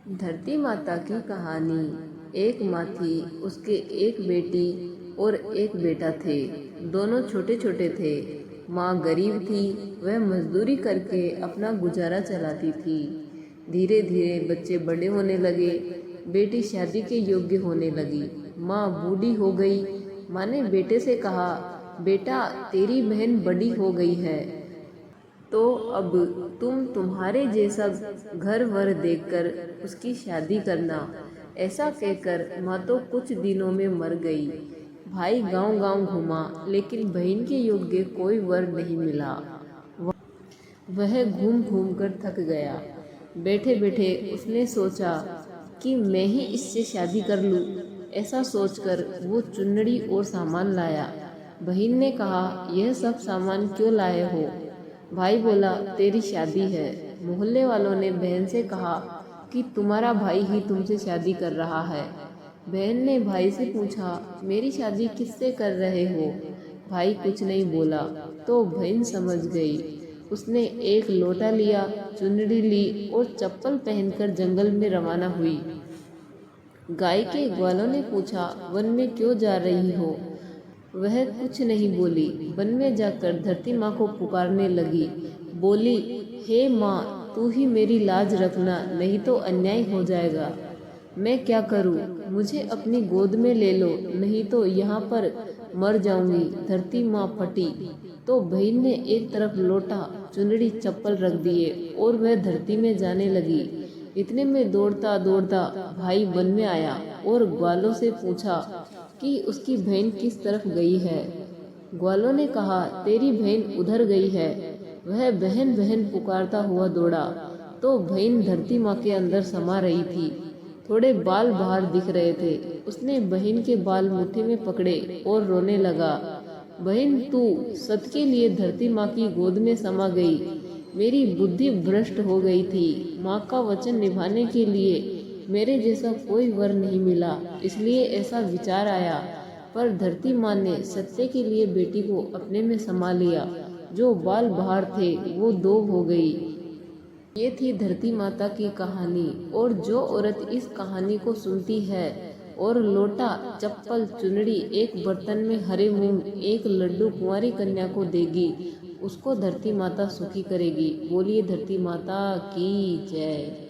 धरती माता की कहानी। एक माँ थी, उसके एक बेटी और एक बेटा थे। दोनों छोटे छोटे थे। माँ गरीब थी, वह मजदूरी करके अपना गुजारा चलाती थी। धीरे धीरे बच्चे बड़े होने लगे, बेटी शादी के योग्य होने लगी। माँ बूढ़ी हो गई। माँ ने बेटे से कहा, बेटा तेरी बहन बड़ी हो गई है, तो अब तुम्हारे जैसा घर वर देखकर उसकी शादी करना। ऐसा कहकर माँ तो कुछ दिनों में मर गई। भाई गांव गांव घूमा, लेकिन बहन के योग्य कोई वर नहीं मिला। वह घूम घूम कर थक गया। बैठे बैठे उसने सोचा कि मैं ही इससे शादी कर लूं। ऐसा सोचकर वो चुन्नड़ी और सामान लाया। बहन ने कहा, यह सब सामान क्यों लाए हो? भाई बोला, तेरी शादी है। मोहल्ले वालों ने बहन से कहा कि तुम्हारा भाई ही तुमसे शादी कर रहा है। बहन ने भाई से पूछा, मेरी शादी किससे कर रहे हो? भाई कुछ नहीं बोला, तो बहन समझ गई। उसने एक लोटा लिया, चुनरी ली और चप्पल पहनकर जंगल में रवाना हुई। गाय के ग्वालों ने पूछा, वन में क्यों जा रही हो? वह कुछ नहीं बोली। वन में जाकर धरती माँ को पुकारने लगी। बोली, हे माँ, तू ही मेरी लाज रखना, नहीं तो अन्याय हो जाएगा। मैं क्या करूँ? मुझे अपनी गोद में ले लो, नहीं तो यहाँ पर मर जाऊंगी। धरती माँ फटी तो बहन ने एक तरफ लोटा, चुनरी, चप्पल रख दिए और वह धरती में जाने लगी। इतने में दौड़ता दौड़ता भाई वन में आया और ग्वालों से पूछा कि उसकी बहन किस तरफ गई है। ग्वालों ने कहा, तेरी बहन उधर गई है। वह बहन बहन पुकारता हुआ दौड़ा तो बहन धरती माँ के अंदर समा रही थी। थोड़े बाल बाहर दिख रहे थे। उसने बहन के बाल मुट्ठी में पकड़े और रोने लगा। बहन, तू सत के लिए धरती माँ की गोद में समा गई। मेरी बुद्धि भ्रष्ट हो गई थी। माँ का वचन निभाने के लिए मेरे जैसा कोई वर नहीं मिला, इसलिए ऐसा विचार आया। पर धरती माँ ने सत्य के लिए बेटी को अपने में समा लिया। जो बाल बाहर थे वो दो हो गई। ये थी धरती माता की कहानी। और जो औरत इस कहानी को सुनती है और लोटा, चप्पल, चुनरी, एक बर्तन में हरे मूंग, एक लड्डू कुंवारी कन्या को देगी, उसको धरती माता सुखी करेगी। बोलिए धरती माता की जय।